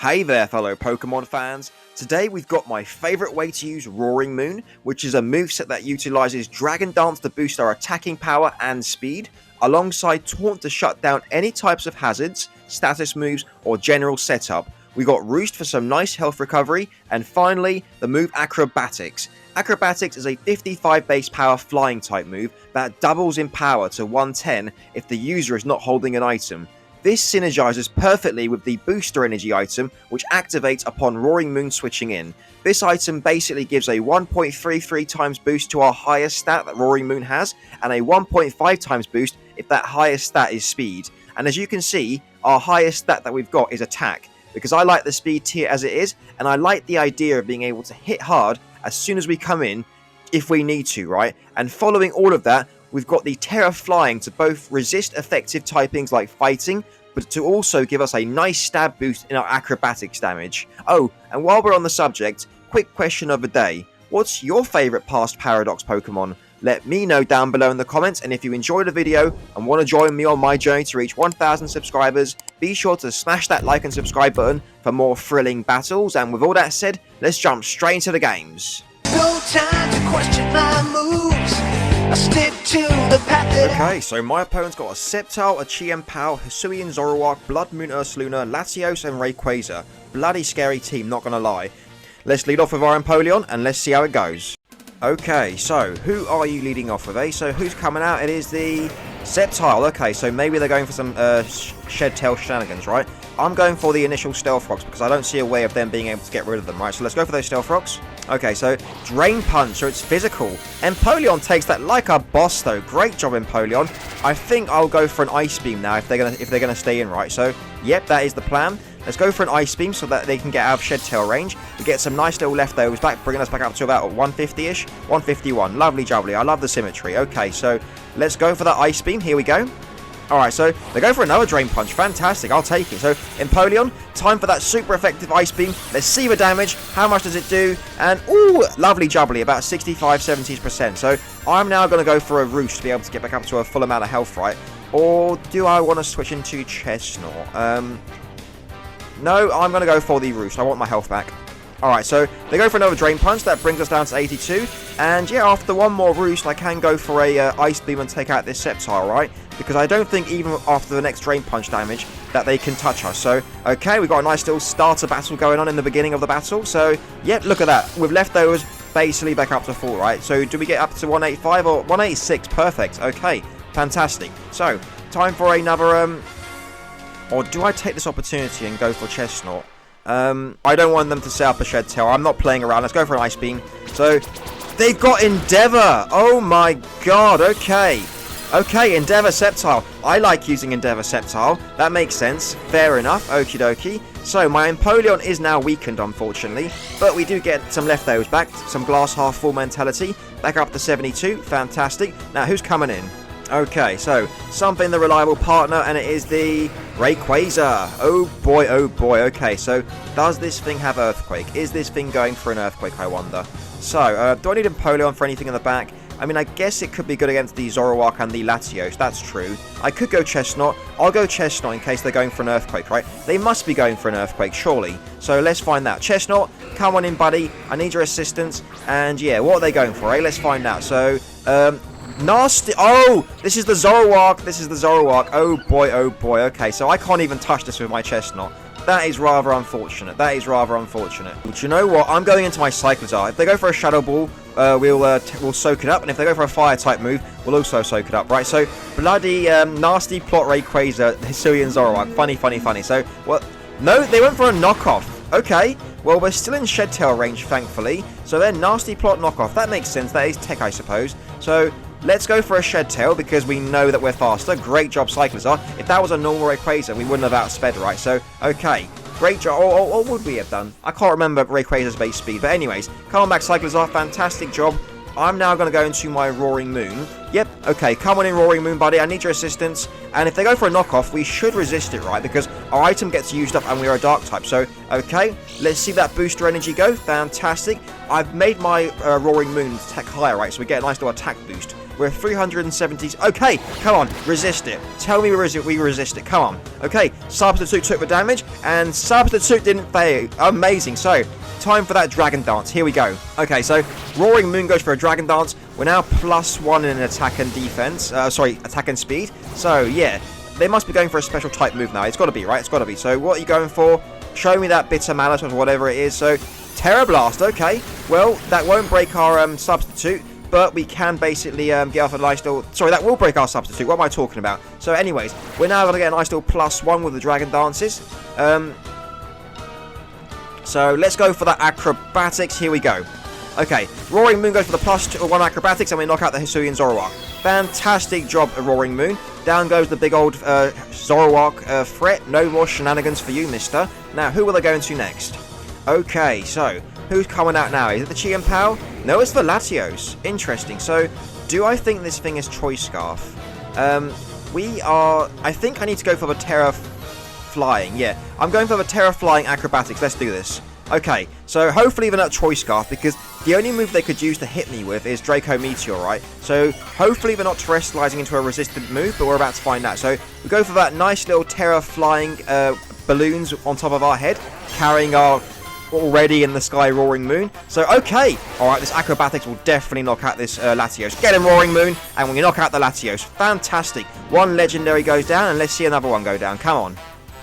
Hey there fellow Pokemon fans, today we've got my favourite way to use Roaring Moon, which is a moveset that utilises Dragon Dance to boost our attacking power and speed, alongside Taunt to shut down any types of hazards, status moves or general setup. We got Roost for some nice health recovery, and finally the move Acrobatics. Acrobatics is a 55 base power flying type move that doubles in power to 110 if the user is not holding an item. This synergizes perfectly with the Booster Energy item, which activates upon Roaring Moon switching in. This item basically gives a 1.33 times boost to our highest stat that Roaring Moon has, and a 1.5 times boost if that highest stat is speed. And as you can see, our highest stat that we've got is attack, because I like the speed tier as it is, and I like the idea of being able to hit hard as soon as we come in, if we need to, right? And following all of that, we've got the Terra Flying to both resist effective typings like fighting, but to also give us a nice stab boost in our acrobatics damage. Oh, and while we're on the subject, quick question of the day. What's your favourite Past Paradox Pokemon? Let me know down below in the comments, and if you enjoyed the video and want to join me on my journey to reach 1,000 subscribers, be sure to smash that like and subscribe button for more thrilling battles. And with all that said, let's jump straight into the games. No time to question my moves. I stick to the path that Okay, so my opponent's got a Sceptile, a Chien-Pao, Hisuian Zoroark, Blood Moon Ursaluna, Latios and Rayquaza. Bloody scary team, not gonna lie. Let's lead off with our Empoleon and let's see how it goes. Okay, so who are you leading off with, eh? So who's coming out? It is the Sceptile. Okay, so maybe they're going for some Shed Tail shenanigans, right? I'm going for the initial Stealth Rocks because I don't see a way of them being able to get rid of them, right? So let's go for those Stealth Rocks. Okay, so Drain Punch, so it's physical. Empoleon takes that like a boss, though. Great job, Empoleon. I think I'll go for an Ice Beam now if they're gonna stay in, right? So, yep, that is the plan. Let's go for an Ice Beam so that they can get out of Shed Tail range. We get some nice little leftovers back, bringing us back up to about 150-ish, 151. Lovely jubbly. I love the symmetry. Okay, so let's go for that Ice Beam. Here we go. Alright, so they go for another Drain Punch. Fantastic, I'll take it. So, Empoleon, time for that super effective Ice Beam. Let's see the damage. How much does it do? And, ooh, lovely jubbly, about 65-70%. So, I'm now going to go for a Roost to be able to get back up to a full amount of health, right? Or do I want to switch into Chestnut? No, I'm going to go for the Roost. I want my health back. Alright, so they go for another Drain Punch. That brings us down to 82. And yeah, after one more Roost, I can go for a Ice Beam and take out this Sceptile, right? Because I don't think even after the next Drain Punch damage that they can touch us. So, okay, we've got a nice little starter battle going on in the beginning of the battle. So, yeah, look at that. With leftovers basically back up to full, right? So, do we get up to 185 or 186? Perfect. Okay, fantastic. So, time for another... Or do I take this opportunity and go for Chestnut? I don't want them to set up a Shed Tail. I'm not playing around. Let's go for an Ice Beam. So, they've got Endeavor. Oh my god, okay. Okay, Endeavor Sceptile. I like using Endeavor Sceptile. That makes sense. Fair enough. Okie dokie. So, my Empoleon is now weakened, unfortunately. But we do get some leftovers back. Some glass half full mentality. Back up to 72. Fantastic. Now, who's coming in? Okay, so, something the reliable partner, and it is the Rayquaza. Oh boy, oh boy. Okay, so, does this thing have Earthquake? Is this thing going for an Earthquake, I wonder? So, do I need Empoleon for anything in the back? I mean, I guess it could be good against the Zoroark and the Latios, that's true. I could go Chestnut. I'll go Chestnut in case they're going for an Earthquake, right? They must be going for an Earthquake, surely. So let's find out. Chestnut, come on in, buddy. I need your assistance. And yeah, what are they going for, eh? Let's find out. So, Nasty. Oh, this is the Zoroark. This is the Zoroark. Oh boy, oh boy. Okay, so I can't even touch this with my Chestnut. That is rather unfortunate. That is rather unfortunate. But you know what? I'm going into my Cyclizar. If they go for a Shadow Ball, we'll soak it up. And if they go for a Fire type move, we'll also soak it up, right? So, bloody nasty plot Rayquaza, Hisuian Zoroark. Funny, funny, funny. So, well, no, they went for a knockoff. Okay, well, we're still in Shed Tail range, thankfully. So, they're nasty plot knockoff. That makes sense. That is tech, I suppose. So, let's go for a Shed Tail because we know that we're faster. Great job, Cyclizar. If that was a normal Rayquaza, we wouldn't have outsped, right? So, okay. Great job. Or would we have done? I can't remember Rayquaza's base speed. But anyways, come on back, Cyclizar. Fantastic job. I'm now going to go into my Roaring Moon. Yep, okay, come on in, Roaring Moon, buddy. I need your assistance. And if they go for a knockoff, we should resist it, right? Because our item gets used up and we're a dark type. So, okay, let's see that booster energy go. Fantastic. I've made my Roaring Moon attack higher, right? So we get a nice little attack boost. We're 370s. Okay, come on, resist it. Tell me we resist it. Come on. Okay, Substitute took the damage, and Substitute didn't fail. Amazing. So, time for that Dragon Dance. Here we go. Okay, so Roaring Moon goes for a Dragon Dance. We're now +1 in attack and defense. Attack and speed. So, yeah, they must be going for a special type move now. It's got to be, right? It's got to be. So, what are you going for? Show me that Bitter Malice or whatever it is. So, Terra Blast. Okay, well, that won't break our Substitute. But we can basically get off a nice little... Sorry, that will break our Substitute. What am I talking about? So anyways, we're now going to get a nice little +1 with the Dragon Dances. So let's go for that Acrobatics. Here we go. Okay, Roaring Moon goes for the +1 Acrobatics and we knock out the Hisuian Zoroark. Fantastic job, Roaring Moon. Down goes the big old Zoroark threat. No more shenanigans for you, mister. Now, who will they go into next? Okay, so... who's coming out now? Is it the Chi-Em-Pao? No, it's the Latios. Interesting. So, do I think this thing is Choice Scarf? I think I need to go for the Terra Flying. Yeah, I'm going for the Terra Flying Acrobatics. Let's do this. Okay, so hopefully they're not Choice Scarf, because the only move they could use to hit me with is Draco Meteor, right? So, hopefully they're not terrestrializing into a resistant move, but we're about to find out. So, we go for that nice little Terra Flying balloons on top of our head, carrying our... already in the sky Roaring Moon. So, okay. Alright, this Acrobatics will definitely knock out this Latios. Get him, Roaring Moon, and we knock out the Latios. Fantastic. One Legendary goes down, and let's see another one go down. Come on.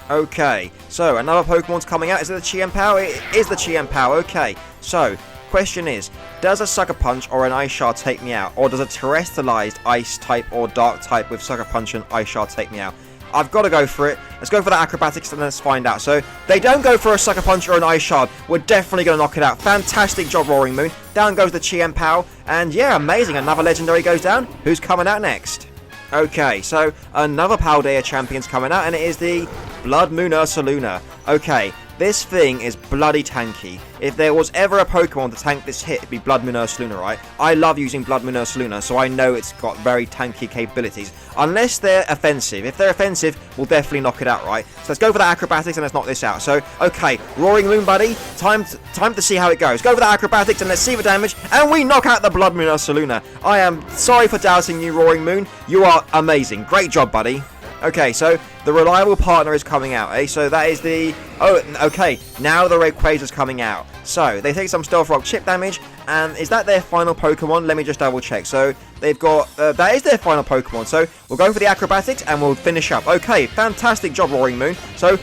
Okay. So, another Pokemon's coming out. Is it the Chi-Em-Pao? It is the Chi-Em-Pao. Okay. So, question is, does a Sucker Punch or an Ice Shard take me out? Or does a terrestrialized Ice type or Dark type with Sucker Punch and Ice Shard take me out? I've got to go for it. Let's go for the Acrobatics and let's find out. So, they don't go for a Sucker Punch or an Ice Shard. We're definitely going to knock it out. Fantastic job, Roaring Moon. Down goes the Chi-Em-Pao. And yeah, amazing. Another Legendary goes down. Who's coming out next? Okay, so another Paldea champion's coming out, and it is the Blood Moon Ursaluna. Okay, this thing is bloody tanky. If there was ever a Pokemon to tank this hit, it'd be Blood Moon Ursaluna, right? I love using Blood Moon Ursaluna, so I know it's got very tanky capabilities. Unless they're offensive. If they're offensive, we'll definitely knock it out, right? So let's go for that Acrobatics and let's knock this out. So, okay, Roaring Moon, buddy. Time to see how it goes. Go for that Acrobatics and let's see the damage. And we knock out the Blood Moon Ursaluna. I am sorry for doubting you, Roaring Moon. You are amazing. Great job, buddy. Okay, so the reliable partner is coming out, eh? So that is the... Oh, okay. Now the Rayquaza's coming out. So, they take some Stealth Rock chip damage. And is that their final Pokemon? Let me just double check. So, they've got... that is their final Pokemon. So, we'll go for the Acrobatics and we'll finish up. Okay, fantastic job, Roaring Moon. So,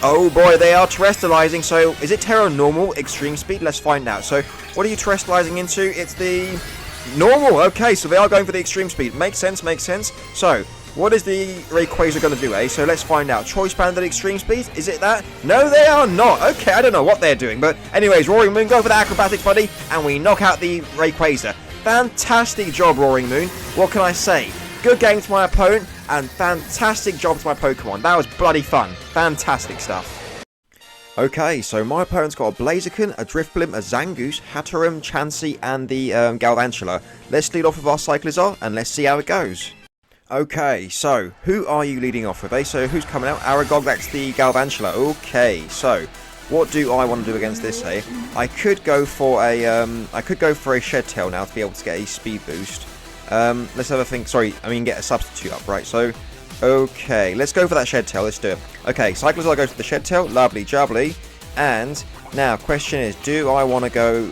oh boy, they are terrestrializing. So, is it Terra Normal, Extreme Speed? Let's find out. So, what are you terrestrializing into? It's the... Normal. Okay, so they are going for the Extreme Speed. Makes sense, makes sense. So... what is the Rayquaza going to do, eh? So let's find out. Choice Band at Extreme Speed? Is it that? No, they are not. Okay, I don't know what they're doing. But anyways, Roaring Moon, go for the Acrobatics, buddy. And we knock out the Rayquaza. Fantastic job, Roaring Moon. What can I say? Good game to my opponent. And fantastic job to my Pokemon. That was bloody fun. Fantastic stuff. Okay, so my opponent's got a Blaziken, a Drifblim, a Zangoose, Hatterene, Chansey, and the Galvantula. Let's lead off with our Cyclizar, and let's see how it goes. Okay, so, who are you leading off with, eh? So, who's coming out? Aragog, that's the Galvantula. Okay, so, what do I want to do against this, eh? I could go for a Shed Tail now to be able to get a speed boost. Let's have a think. Sorry, I mean get a substitute up, right? So, okay, let's go for that Shed Tail. Let's do it. Okay, Cyclizar goes to the Shed Tail. Lovely jubbly. And, now, question is, do I want to go,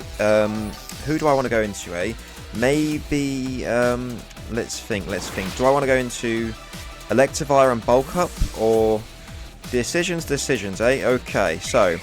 who do I want to go into, eh? Maybe, let's think. Do I want to go into Electivire and Bulk Up, or decisions, eh? Okay, so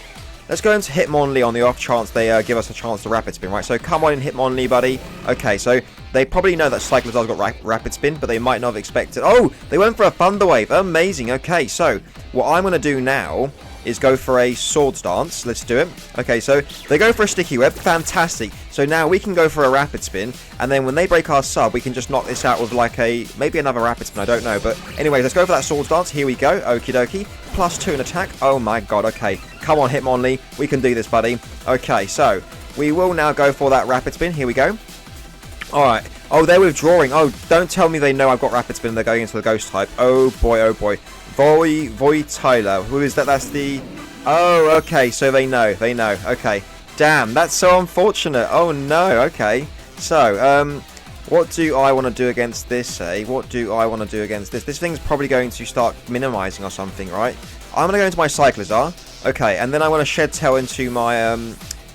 let's go into Hitmonlee on the off chance they give us a chance to Rapid Spin, right? So come on in, Hitmonlee, buddy. Okay, so they probably know that Cyclizar's got Rapid Spin, but they might not have expected... Oh, they went for a Thunder Wave. Amazing. Okay, so what I'm going to do now is go for a Swords Dance. Let's do it. Okay, so they go for a Sticky Web. Fantastic. So now we can go for a Rapid Spin, and then when they break our sub, we can just knock this out with like a... maybe another Rapid Spin, I don't know. But anyways, let's go for that Swords Dance. Here we go. Okie dokie. +2 in attack. Oh my god, okay. Come on, Hitmonlee. We can do this, buddy. Okay, so we will now go for that Rapid Spin. Here we go. Alright. Oh, they're withdrawing. Oh, don't tell me they know I've got Rapid Spin and they're going into the Ghost type. Oh boy, oh boy. Tyler. Who is that? That's the... Oh, okay. So they know. They know. Okay. Damn, that's so unfortunate. Oh no. Okay. So, what do I want to do against this, eh? What do I want to do against this? This thing's probably going to start minimizing or something, right? I'm going to go into my Cyclizar. Okay, and then I want to Shed Tail into my,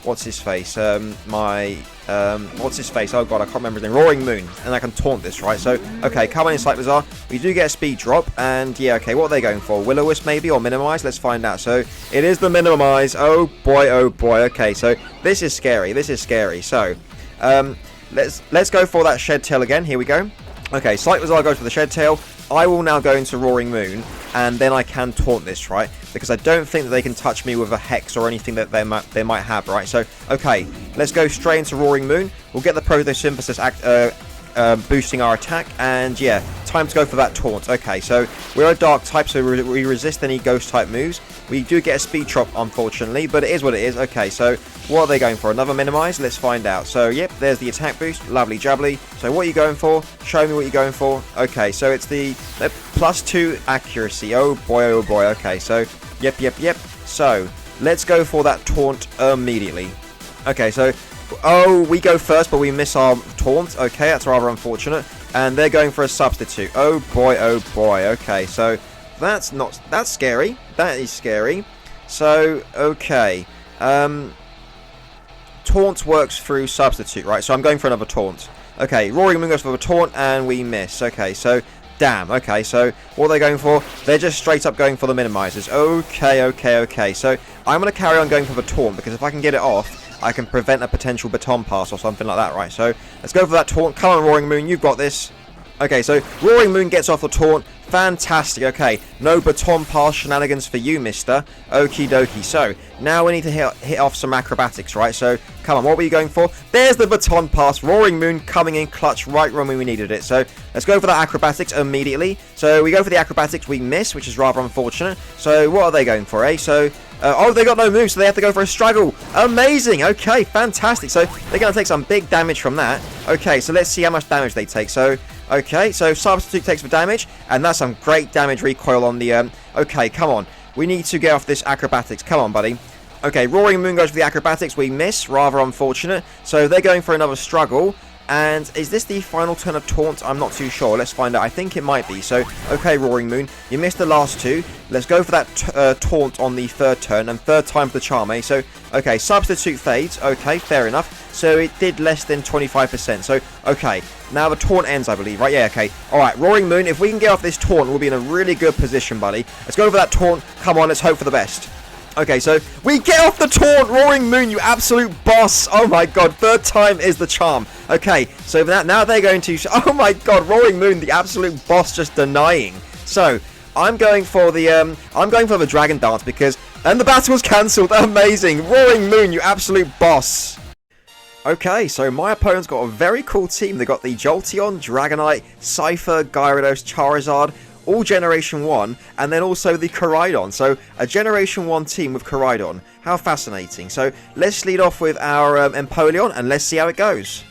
what's his face? What's his face? Oh god, I can't remember his name. Roaring Moon. And I can taunt this, right? So, okay, come on in Cyclizar. We do get a speed drop, and yeah, okay, what are they going for? Will-O-Wisp maybe, or Minimize? Let's find out. So, it is the Minimize. Oh boy, okay, so this is scary. This is scary. So, let's go for that Shed Tail again. Here we go. Okay, Cyclizar goes for the Shed Tail. I will now go into Roaring Moon, and then I can taunt this, right? Because I don't think that they can touch me with a Hex or anything that they might have, right? So, okay, let's go straight into Roaring Moon. We'll get the Photosynthesis boosting our attack, and yeah, time to go for that taunt. Okay, so we're a Dark type, so we resist any Ghost type moves. We do get a speed drop, unfortunately, but it is what it is. Okay, so what are they going for? Another Minimize? Let's find out. So, yep, there's the attack boost. Lovely jubbly. So, what are you going for? Show me what you're going for. Okay, so it's the +2 accuracy. Oh boy, oh boy. Okay, so, yep. So, let's go for that taunt immediately. Okay, so, oh, we go first, but we miss our taunt. Okay, that's rather unfortunate. And they're going for a substitute. Oh boy, oh boy. Okay, so that's scary. That is scary. So, okay. Taunt works through substitute, right? So I'm going for another taunt. Okay, Roaring Moon goes for a taunt, and we miss. Okay, so, damn. Okay, so what are they going for? They're just straight up going for the minimizers. Okay. So I'm going to carry on going for the taunt, because if I can get it off, I can prevent a potential baton pass or something like that, right? So let's go for that taunt. Come on, Roaring Moon, you've got this. Okay, so Roaring Moon gets off the taunt. Fantastic. Okay, no baton pass shenanigans for you, mister. Okie dokie. So now we need to hit off some acrobatics, right? So come on, what were you going for? There's the baton pass. Roaring Moon coming in clutch right when we needed it. So let's go for that acrobatics immediately. So we go for the acrobatics. We miss, which is rather unfortunate. So what are they going for, eh? So oh, they got no moves, so they have to go for a struggle. Amazing. Okay, fantastic. So they're going to take some big damage from that. Okay, so let's see how much damage they take. So, okay, so substitute takes the damage, and that's some great damage recoil on the, okay, come on. We need to get off this acrobatics. Come on, buddy. Okay, Roaring Moon goes for the acrobatics. We miss, rather unfortunate. So they're going for another struggle. And is this the final turn of taunt? I'm not too sure. Let's find out. I think it might be. So, okay, Roaring Moon, you missed the last two. Let's go for that taunt on the third turn, and third time's the charm, eh? So, okay, substitute fades. Okay, fair enough. So it did less than 25%. So, okay, now the taunt ends, I believe, right? Yeah, okay. All right, Roaring Moon, if we can get off this taunt, we'll be in a really good position, buddy. Let's go for that taunt. Come on, let's hope for the best. Okay, so we get off the taunt, Roaring Moon, you absolute boss. Oh my god, third time is the charm. Okay, so now they're going to... Oh my god, Roaring Moon, the absolute boss, just denying. So, I'm going for the Dragon Dance because... And the battle was cancelled. Amazing. Roaring Moon, you absolute boss. Okay, so my opponent's got a very cool team. They got the Jolteon, Dragonite, Cypher, Gyarados, Charizard, all Generation 1, and then also the Koraidon. So, a Generation 1 team with Koraidon. How fascinating. So, let's lead off with our Empoleon, and let's see how it goes.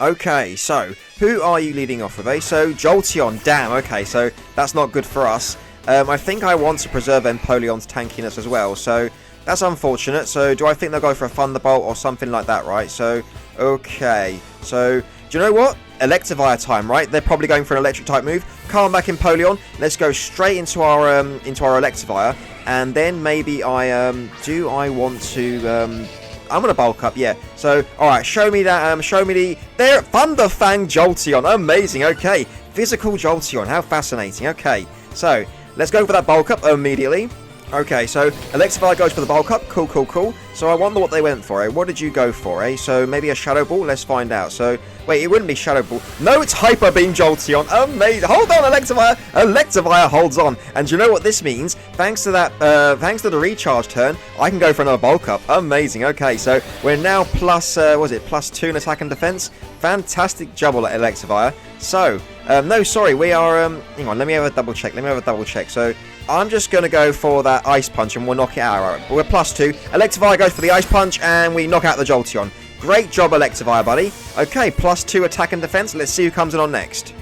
Okay, so, who are you leading off with, eh? So, Jolteon, damn, okay, so, that's not good for us. I think I want to preserve Empoleon's tankiness as well, so, that's unfortunate. So, do I think they'll go for a Thunderbolt or something like that, right? So, okay, so, do you know what? Electivire time, right? They're probably going for an electric type move. Calm back Empoleon. Let's go straight into our Electivire, and then maybe do I want to I'm gonna bulk up, yeah. So, all right, show me that. Show me there. Thunder Fang Jolteon, amazing. Okay, physical Jolteon, how fascinating. Okay, so let's go for that bulk up immediately. Okay, so Electivire goes for the bulk up. Cool. So I wonder what they went for, eh? What did you go for, eh? So maybe a Shadow Ball? Let's find out. So, wait, it wouldn't be Shadow Ball. No, it's Hyper Beam Jolteon. Amazing. Hold on, Electivire. Electivire holds on. And do you know what this means? Thanks to that, thanks to the recharge turn, I can go for another bulk up. Amazing. Okay, so we're now plus, +2 in attack and defense. Fantastic job, Electivire. So, no, sorry, we are, hang on, let me have a double check. So, I'm just going to go for that Ice Punch and we'll knock it out. We're +2. Electivire goes for the Ice Punch and we knock out the Jolteon. Great job, Electivire, buddy. Okay, +2 attack and defense. Let's see who comes in on next.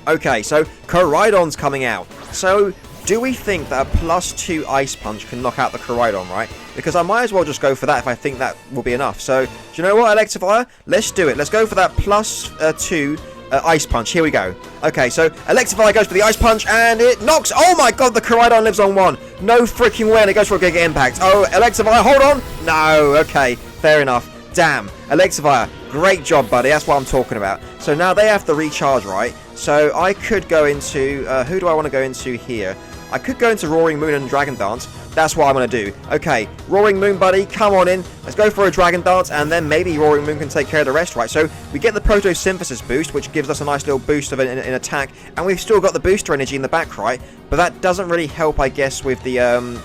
Okay, so Koraidon's coming out. So, do we think that a +2 Ice Punch can knock out the Koraidon, right? Because I might as well just go for that if I think that will be enough. So, do you know what, Electivire? Let's do it. Let's go for that +2 Ice Punch. Here we go. Okay, so Electivire goes for the Ice Punch, and it knocks. Oh my god, the Koraidon lives on 1. No freaking way, and it goes for a Giga Impact. Oh, Electivire, hold on. No, okay, fair enough. Damn, Electivire, great job, buddy. That's what I'm talking about. So now they have to recharge, right? So I could go into, who do I want to go into here? I could go into Roaring Moon and Dragon Dance. That's what I'm going to do. Okay, Roaring Moon, buddy, come on in. Let's go for a Dragon Dance, and then maybe Roaring Moon can take care of the rest, right? So we get the Photosynthesis boost, which gives us a nice little boost of in attack, and we've still got the booster energy in the back, right? But that doesn't really help, I guess, with the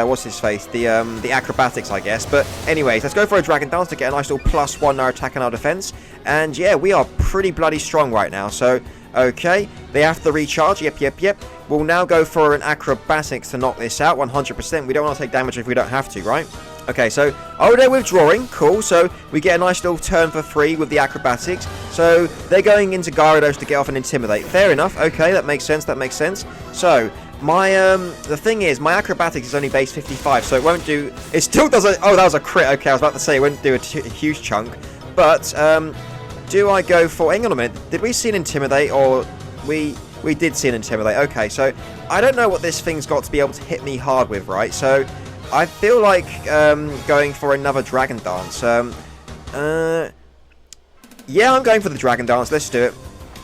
what's his face? The acrobatics, I guess. But anyways, let's go for a Dragon Dance to get a nice little +1 in our attack and our defense. And yeah, we are pretty bloody strong right now. So, okay, they have to recharge. Yep. We'll now go for an acrobatics to knock this out, 100%. We don't want to take damage if we don't have to, right? Okay, so, oh, they're withdrawing. Cool, so we get a nice little turn for free with the acrobatics. So, they're going into Gyarados to get off and intimidate. Fair enough. Okay, that makes sense. So, my, the thing is, my acrobatics is only base 55, so it won't do, it still doesn't, oh, that was a crit. Okay, I was about to say it won't do a huge chunk. But, do I go for, hang on a minute, did we see an intimidate, or we did see an intimidate? Okay, so I don't know what this thing's got to be able to hit me hard with, right? So I feel like going for another Dragon Dance. Yeah, I'm going for the Dragon Dance. Let's do it.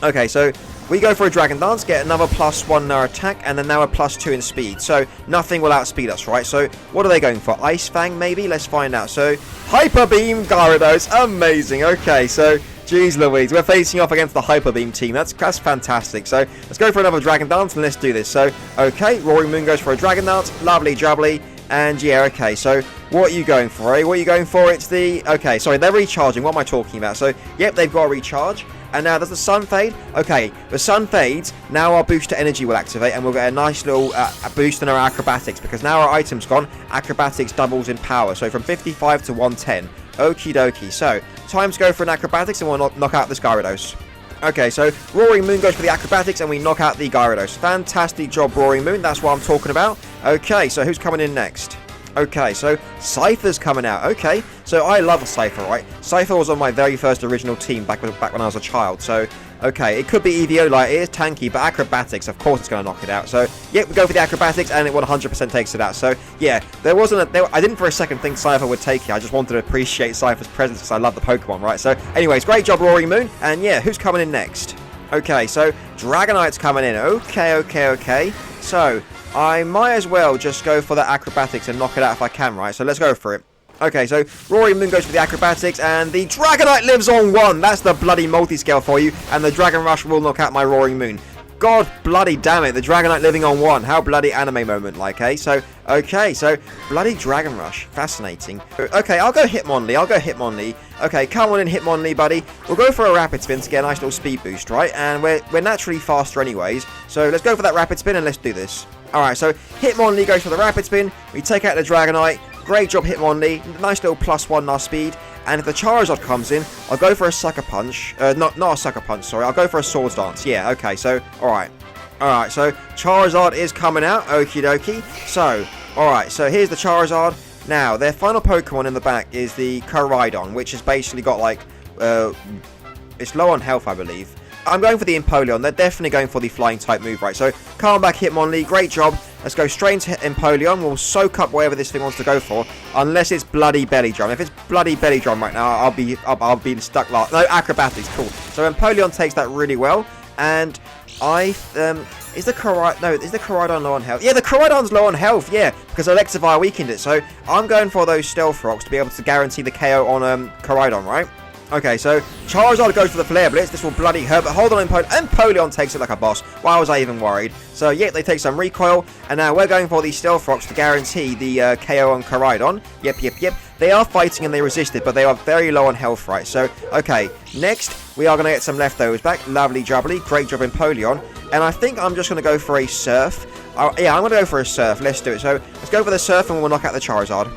Okay, so we go for a Dragon Dance, get another +1 in our attack, and then now a +2 in speed. So nothing will outspeed us, right? So what are they going for? Ice Fang, maybe? Let's find out. So Hyper Beam Gyarados. Amazing. Okay, so jeez Louise, we're facing off against the Hyper Beam team. That's fantastic. So let's go for another Dragon Dance and let's do this. So, okay, Roaring Moon goes for a Dragon Dance. Lovely jubbly. And yeah, okay, so what are you going for, eh? What are you going for? It's the, okay, sorry, they're recharging. What am I talking about? So, yep, they've got a recharge. And now, does the sun fade? Okay, the sun fades. Now our booster energy will activate, and we'll get a nice little boost in our acrobatics, because now our item's gone. Acrobatics doubles in power, so from 55 to 110. Okie dokie. So, time to go for an acrobatics, and we'll knock out this Gyarados. Okay, so Roaring Moon goes for the acrobatics, and we knock out the Gyarados. Fantastic job, Roaring Moon. That's what I'm talking about. Okay, so who's coming in next? Okay, so Cypher's coming out. Okay, so I love Cypher, right? Cypher was on my very first original team back when I was a child. So, okay, it could be EVO, like, it is tanky, but acrobatics, of course, it's going to knock it out. So, yeah, we go for the acrobatics, and it 100% takes it out. So, yeah, I didn't for a second think Cypher would take it. I just wanted to appreciate Cypher's presence because I love the Pokemon, right? So, anyways, great job, Roaring Moon. And yeah, who's coming in next? Okay, so Dragonite's coming in. Okay. So, I might as well just go for the acrobatics and knock it out if I can, right? So let's go for it. Okay, so Roaring Moon goes for the acrobatics, and the Dragonite lives on 1. That's the bloody multi-scale for you, and the Dragon Rush will knock out my Roaring Moon. God bloody damn it, the Dragonite living on 1. How bloody anime moment like, eh? So, okay, so bloody Dragon Rush. Fascinating. Okay, I'll go Hitmonlee. Okay, come on in, Hitmonlee, buddy. We'll go for a Rapid Spin to get a nice little speed boost, right? And we're naturally faster anyways. So let's go for that Rapid Spin and let's do this. Alright, so Hitmonlee goes for the Rapid Spin. We take out the Dragonite. Great job, Hitmonlee. Nice little +1 in our speed. And if the Charizard comes in, I'll go for a Sucker Punch. Not a Sucker Punch, sorry. I'll go for a Swords Dance. Yeah, okay, so, alright. Alright, so Charizard is coming out. Okie dokie. So, alright, so here's the Charizard. Now, their final Pokemon in the back is the Koraidon, which has basically got, like, it's low on health, I believe. I'm going for the Empoleon. They're definitely going for the flying type move, right? So, calm back, Hitmonlee. Great job. Let's go straight into Empoleon. We'll soak up whatever this thing wants to go for, unless it's bloody Belly Drum. If it's bloody Belly Drum right now, I'll be stuck last. No, Acrobatics, cool. So Empoleon takes that really well, and is the Koraidon low on health? Yeah, the Koraidon's low on health, yeah, because Electivire weakened it. So I'm going for those Stealth Rocks to be able to guarantee the KO on Koraidon, right? Okay, so Charizard goes for the Flare Blitz. This will bloody hurt, but hold on, Empoleon takes it like a boss. Why was I even worried? So, yeah, they take some recoil, and now we're going for the Stealth Rocks to guarantee the KO on Koraidon. Yep. They are fighting and they resisted, but they are very low on health, right? So, okay, next, we are going to get some leftovers back. Lovely jubbly. Great job, Empoleon. And I think I'm just going to go for a Surf. Yeah, I'm going to go for a Surf. Let's do it. So, let's go for the Surf, and we'll knock out the Charizard.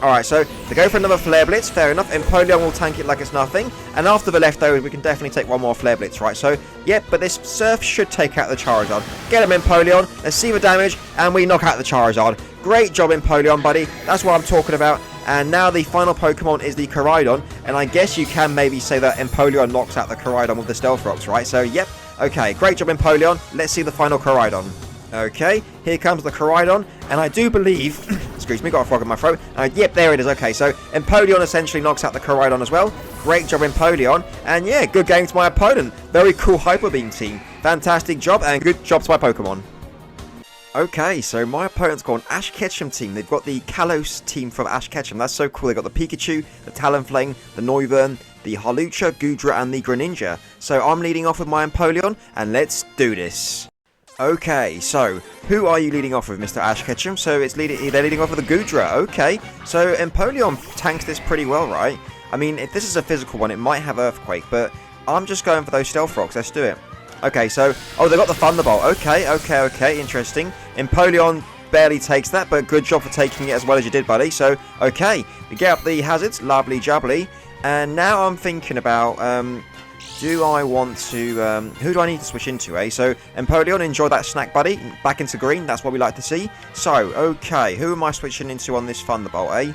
Alright, so they go for another Flare Blitz, fair enough. Empoleon will tank it like it's nothing. And after the leftover, we can definitely take one more Flare Blitz, right? So, yep, but this Surf should take out the Charizard. Get him, Empoleon. Let's see the damage, and we knock out the Charizard. Great job, Empoleon, buddy. That's what I'm talking about. And now the final Pokemon is the Koraidon. And I guess you can maybe say that Empoleon knocks out the Koraidon with the Stealth Rocks, right? So, yep. Okay, great job, Empoleon. Let's see the final Koraidon. Okay, here comes the Koraidon, and I do believe, excuse me, got a frog in my throat. Yep, there it is. Okay, so Empoleon essentially knocks out the Koraidon as well. Great job, Empoleon, and yeah, good game to my opponent. Very cool Hyper Beam team. Fantastic job, and good job to my Pokemon. Okay, so my opponent's got an Ash Ketchum team. They've got the Kalos team from Ash Ketchum. That's so cool. They've got the Pikachu, the Talonflame, the Noivern, the Hawlucha, Goodra, and the Greninja. So I'm leading off with my Empoleon, and let's do this. Okay, so who are you leading off with, Mr. Ash Ketchum? So they're leading off with the Goodra. Okay, so Empoleon tanks this pretty well, right? I mean, if this is a physical one, it might have Earthquake, but I'm just going for those Stealth Rocks. Let's do it. Okay, so they got the Thunderbolt. Okay, interesting. Empoleon barely takes that, but good job for taking it as well as you did, buddy. So okay, we get up the hazards, lovely jubbly, and now I'm thinking about do I want to, who do I need to switch into, eh? So, Empoleon, enjoy that snack, buddy. Back into green, that's what we like to see. So, okay, who am I switching into on this Thunderbolt, eh?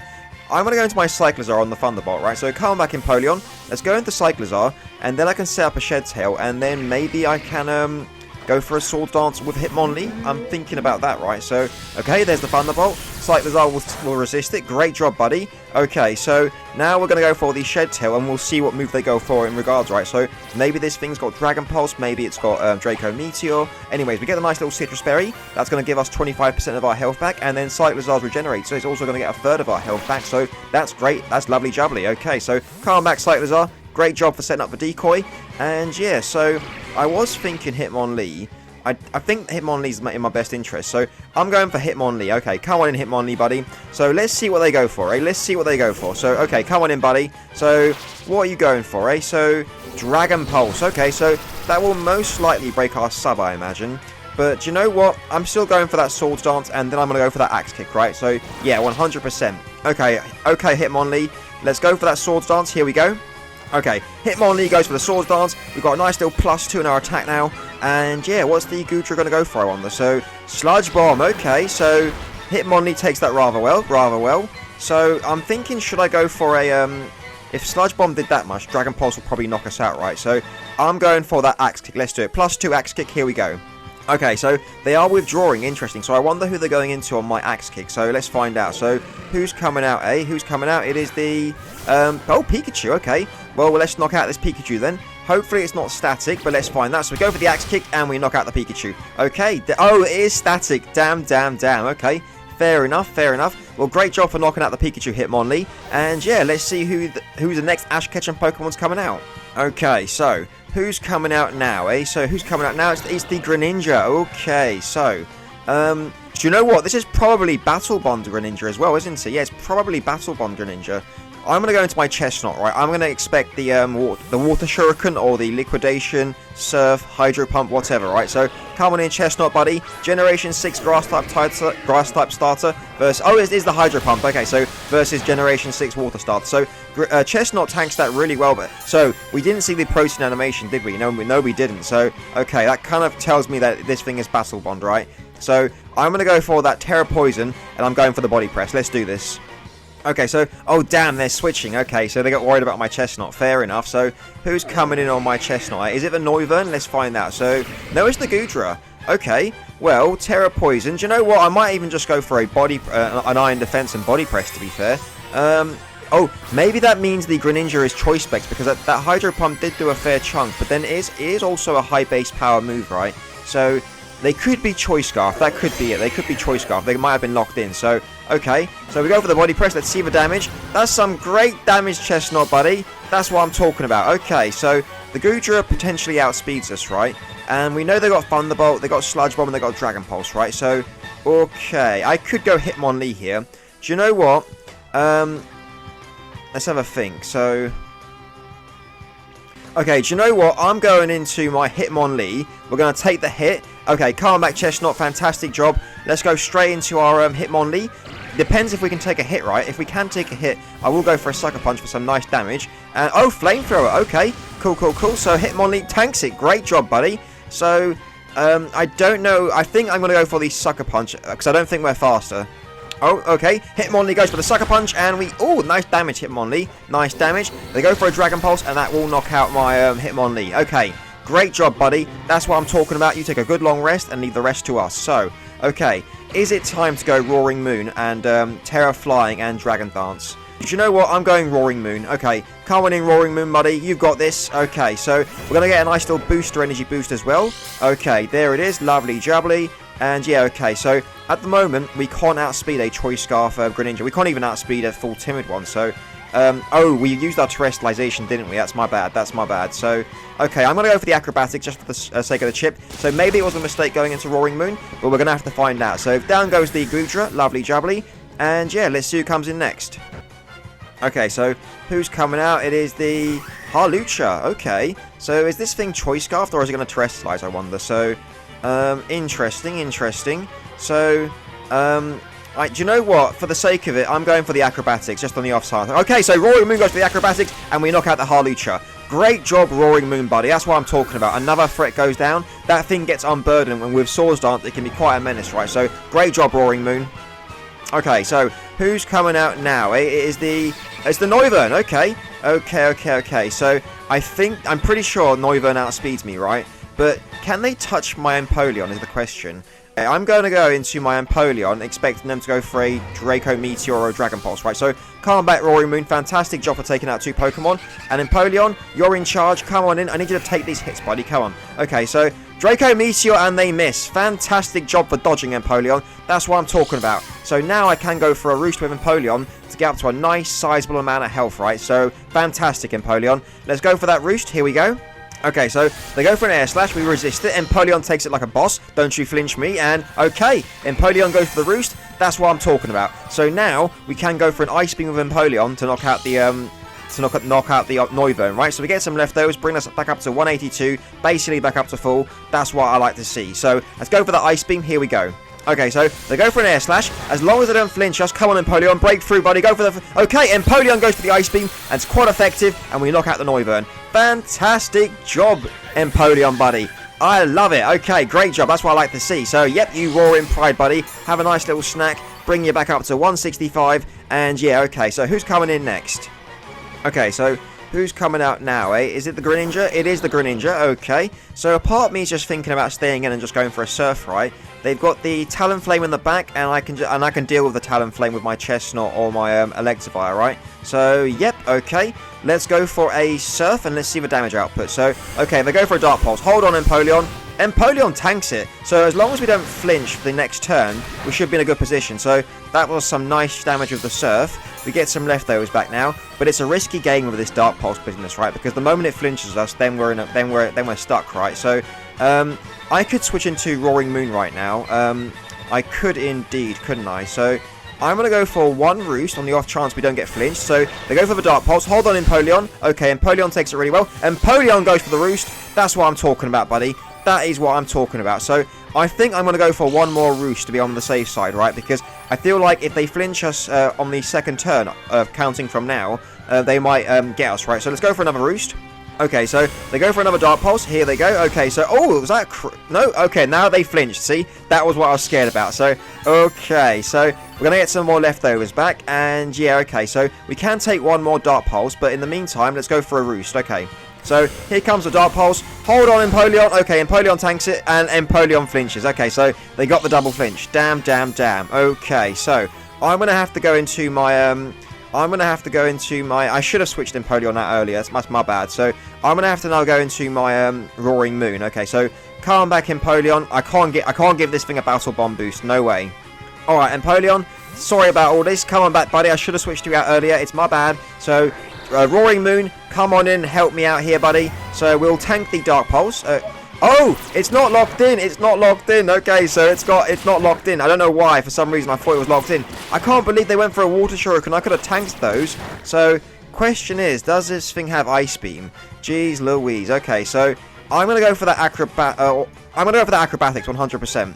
I'm going to go into my Cyclizar on the Thunderbolt, right? So, come back, Empoleon. Let's go into Cyclizar, and then I can set up a Shed Tail, and then maybe I can, go for a Sword Dance with Hitmonlee. I'm thinking about that, right? So, okay, there's the Thunderbolt. Cyclizar will resist it. Great job, buddy. Okay, so now we're going to go for the Shed Tail, and we'll see what move they go for in regards, right? So, maybe this thing's got Dragon Pulse. Maybe it's got Draco Meteor. Anyways, we get a nice little Citrus Berry. That's going to give us 25% of our health back, and then Cyclizar's regenerate. So, it's also going to get a third of our health back. So, that's great. That's lovely jubbly. Okay, so calm back, Cyclizar. Great job for setting up the decoy. And yeah, so I was thinking Hitmonlee. I think Hitmonlee's in my best interest. So I'm going for Hitmonlee. Okay, come on in, Hitmonlee, buddy. So let's see what they go for, eh? Let's see what they go for. So, okay, come on in, buddy. So what are you going for, eh? So Dragon Pulse. Okay, so that will most likely break our sub, I imagine. But do you know what? I'm still going for that Swords Dance, and then I'm going to go for that Axe Kick, right? So yeah, 100%. Okay, Hitmonlee. Let's go for that Swords Dance. Here we go. Okay, Hitmonlee goes for the Swords Dance. We've got a nice little +2 in our attack now. And yeah, what's the Goodra going to go for, I wonder? So, Sludge Bomb. Okay, so Hitmonlee takes that rather well. So, I'm thinking, should I go for a, if Sludge Bomb did that much, Dragon Pulse will probably knock us out, right? So, I'm going for that Axe Kick. Let's do it. +2 Axe Kick. Here we go. Okay, so they are withdrawing. Interesting. So I wonder who they're going into on my Axe Kick. So let's find out. So who's coming out, eh? Who's coming out? It is the... oh, Pikachu. Okay. Well, let's knock out this Pikachu then. Hopefully it's not static, but let's find that. So we go for the Axe Kick and we knock out the Pikachu. Okay. Oh, it is static. Damn. Okay. Fair enough. Well, great job for knocking out the Pikachu, Hitmonlee. And yeah, let's see who the next Ash Ketchum Pokemon's coming out. Okay, so who's coming out now, eh? So who's coming out now? It's the Greninja. Okay, so do you know what? This is probably Battle Bond Greninja as well, isn't it? Yeah, it's probably Battle Bond Greninja. I'm going to go into my Chestnut, right? I'm going to expect the Water Shuriken or the Liquidation, Surf, Hydro Pump, whatever, right? So, come on in, Chestnut, buddy. Generation 6 Grass-type starter versus... Oh, it is the Hydro Pump. Okay, so versus Generation 6 Water starter. So, Chestnut tanks that really well. But so, we didn't see the protein animation, did we? No, we didn't. So, okay, that kind of tells me that this thing is Battle Bond, right? So, I'm going to go for that Terra Poison, and I'm going for the Body Press. Let's do this. Okay, so, oh damn, they're switching. Okay, so they got worried about my Chestnut. Fair enough. So, who's coming in on my Chestnut? Is it the Noivern? Let's find out. So, no, it's the Goodra. Okay, well, Terra Poison. Do you know what? I might even just go for a an Iron Defense and Body Press, to be fair. Oh, maybe that means the Greninja is Choice Specs, because that Hydro Pump did do a fair chunk, but then it is also a high base power move, right? So, they could be Choice Scarf. That could be it. They could be Choice Scarf. They might have been locked in. So, okay. So, we go for the Body Press. Let's see the damage. That's some great damage, Chestnut, buddy. That's what I'm talking about. Okay, so the Goodra potentially outspeeds us, right? And we know they got Thunderbolt, they got Sludge Bomb, and they got Dragon Pulse, right? So, okay. I could go Hitmonlee here. Do you know what? Let's have a think. So... Okay, do you know what? I'm going into my Hitmonlee. We're going to take the hit. Okay, calm back, Chestnut. Fantastic job. Let's go straight into our Hitmonlee. depends if we can take a hit, right? If we can take a hit, I will go for a Sucker Punch for some nice damage. And, oh, Flamethrower, okay. Cool. So Hitmonlee tanks it. Great job, buddy. So, I don't know. I think I'm going to go for the Sucker Punch, because I don't think we're faster. Oh, okay. Hitmonlee goes for the Sucker Punch, and we... Oh, nice damage, Hitmonlee. Nice damage. They go for a Dragon Pulse, and that will knock out my Hitmonlee. Okay. Great job, buddy. That's what I'm talking about. You take a good long rest and leave the rest to us. So, okay. Is it time to go Roaring Moon and Terra Flying and Dragon Dance? Do you know what? I'm going Roaring Moon. Okay. Come on in, Roaring Moon, buddy. You've got this. Okay. So, we're going to get a nice little booster energy boost as well. Okay. There it is. Lovely jubbly. And yeah, okay, so at the moment, we can't outspeed a Choice Scarf Greninja. We can't even outspeed a full Timid one, so... oh, we used our Terrestrialization, didn't we? That's my bad. So, okay, I'm going to go for the Acrobatics just for the sake of the chip. So maybe it was a mistake going into Roaring Moon, but we're going to have to find out. So down goes the Goodra, lovely jubbly. And yeah, let's see who comes in next. Okay, so who's coming out? It is the Harlucha. Okay, so is this thing Choice Scarfed or is it going to Terrestrialize, I wonder? So... interesting. So, do you know what? For the sake of it, I'm going for the Acrobatics, just on the off side. Okay, so Roaring Moon goes for the Acrobatics, and we knock out the Harlucha. Great job, Roaring Moon, buddy. That's what I'm talking about. Another threat goes down. That thing gets unburdened, and with Swords Dance, it can be quite a menace, right? So, great job, Roaring Moon. Okay, so, who's coming out now? It's the Noivern, okay. Okay. So, I'm pretty sure Noivern outspeeds me, right? But can they touch my Empoleon is the question. I'm going to go into my Empoleon, expecting them to go for a Draco Meteor or a Dragon Pulse, right? So, come back, Roaring Moon. Fantastic job for taking out 2 Pokemon. And Empoleon, you're in charge. Come on in. I need you to take these hits, buddy. Come on. Okay, so Draco Meteor and they miss. Fantastic job for dodging Empoleon. That's what I'm talking about. So now I can go for a Roost with Empoleon to get up to a nice, sizable amount of health, right? So, fantastic, Empoleon. Let's go for that Roost. Here we go. Okay, so they go for an Air Slash, we resist it, Empoleon takes it like a boss, don't you flinch me, and okay, Empoleon goes for the Roost, that's what I'm talking about. So now, we can go for an Ice Beam with Empoleon to knock out the, Noivern, right? So we get some leftovers, bring us back up to 182, basically back up to full, that's what I like to see. So, let's go for the Ice Beam, here we go. Okay, so they go for an Air Slash. As long as they don't flinch us, come on, Empoleon, break through, buddy. Go for the... Okay, Empoleon goes for the Ice Beam, and it's quite effective, and we knock out the Noivern. Fantastic job, Empoleon, buddy. I love it. Okay, great job. That's what I like to see. So, yep, you roar in pride, buddy. Have a nice little snack. Bring you back up to 165, and yeah, okay. So, who's coming in next? Okay, so... Who's coming out now, eh? Is it the Greninja? It is the Greninja, okay. So a part of me is just thinking about staying in and just going for a Surf, right? They've got the Talonflame in the back, and I can deal with the Talonflame with my Chestnut or my Electivire, right? So, yep, okay. Let's go for a Surf, and let's see the damage output. So, okay, they go for a Dark Pulse. Hold on, Empoleon. Empoleon tanks it. So, as long as we don't flinch for the next turn, we should be in a good position. So, that was some nice damage with the Surf. We get some leftovers back now, but it's a risky game with this Dark Pulse business, right? Because the moment it flinches us, then we're stuck, right? So, I could switch into Roaring Moon right now. I could indeed, couldn't I? So, I'm going to go for 1 Roost on the off chance we don't get flinched. So, they go for the Dark Pulse. Hold on, Empoleon. Okay, Empoleon takes it really well. Empoleon goes for the Roost. That's what I'm talking about, buddy. That is what I'm talking about. So, I think I'm going to go for 1 more Roost to be on the safe side, right? Because I feel like if they flinch us on the second turn, counting from now, they might get us, right? So, let's go for another Roost. Okay, so they go for another Dark Pulse. Here they go. Okay, so... Oh, was that... No? Okay, now they flinched. See? That was what I was scared about. So, okay. So, we're going to get some more leftovers back. And, yeah, okay. So, we can take 1 more Dark Pulse. But in the meantime, let's go for a Roost. Okay. So, here comes the Dark Pulse. Hold on, Empoleon. Okay, Empoleon tanks it. And Empoleon flinches. Okay, so they got the double flinch. Damn. Okay, so I'm going to have to go into my... I should have switched Empoleon out earlier. That's my bad. So, I'm going to have to now go into my Roaring Moon. Okay, so, calm back, Empoleon. I can't give this thing a Battle Bomb boost. No way. Alright, Empoleon. Sorry about all this. Come on back, buddy. I should have switched you out earlier. It's my bad. So, Roaring Moon, come on in. Help me out here, buddy. So, we'll tank the Dark Pulse. Oh, it's not locked in. It's not locked in. Okay, so it's not locked in. I don't know why. For some reason, I thought it was locked in. I can't believe they went for a Water Shuriken. I could have tanked those. So, question is, does this thing have Ice Beam? Jeez Louise. Okay, so I'm gonna go for that Acrobatics 100%.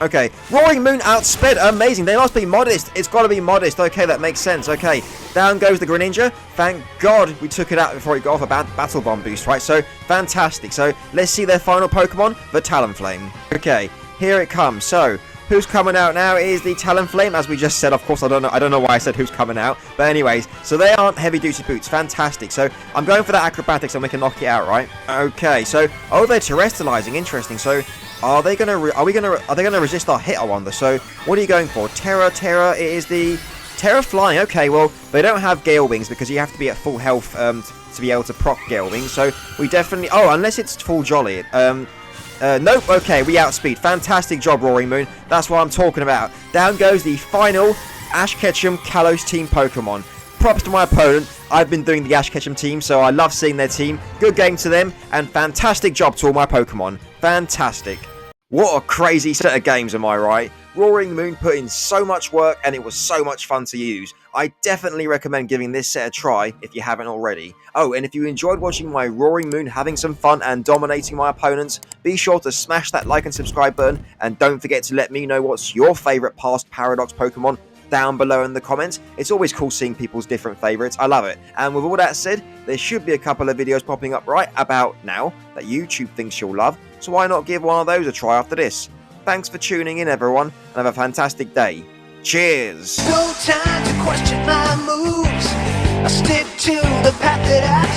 Okay, Roaring Moon outsped. Amazing. They must be modest. It's got to be modest. Okay, that makes sense. Okay, down goes the Greninja. Thank God we took it out before it got off a bad Battle Bomb boost, right? So, fantastic. So, let's see their final Pokemon, the Talonflame. Okay, here it comes. So, who's coming out now is the Talonflame, as we just said. Of course, I don't know why I said who's coming out. But anyways, so they aren't heavy-duty boots. Fantastic. So, I'm going for that Acrobatics and we can knock it out, right? Okay, so, oh, they're terrestrializing. Interesting. So, are they gonna resist our hit, I wonder? So, what are you going for? Terra, it is the Terra Flying. Okay, well, they don't have Gale Wings because you have to be at full health to be able to proc Gale Wings. So, we definitely, oh, unless it's full Jolly. Nope, okay, we outspeed. Fantastic job, Roaring Moon. That's what I'm talking about. Down goes the final Ash Ketchum Kalos team Pokemon. Props to my opponent. I've been doing the Ash Ketchum team, so I love seeing their team. Good game to them, and fantastic job to all my Pokemon. Fantastic. What a crazy set of games, am I right? Roaring Moon put in so much work, and it was so much fun to use. I definitely recommend giving this set a try if you haven't already. Oh, and if you enjoyed watching my Roaring Moon having some fun and dominating my opponents, be sure to smash that like and subscribe button, and don't forget to let me know what's your favourite Past Paradox Pokemon down below in the comments. It's always cool seeing people's different favourites. I love it. And with all that said, there should be a couple of videos popping up right about now that YouTube thinks you'll love, so why not give one of those a try after this? Thanks for tuning in, everyone, and have a fantastic day. Cheers! No time to question my moves. I stick to the path that I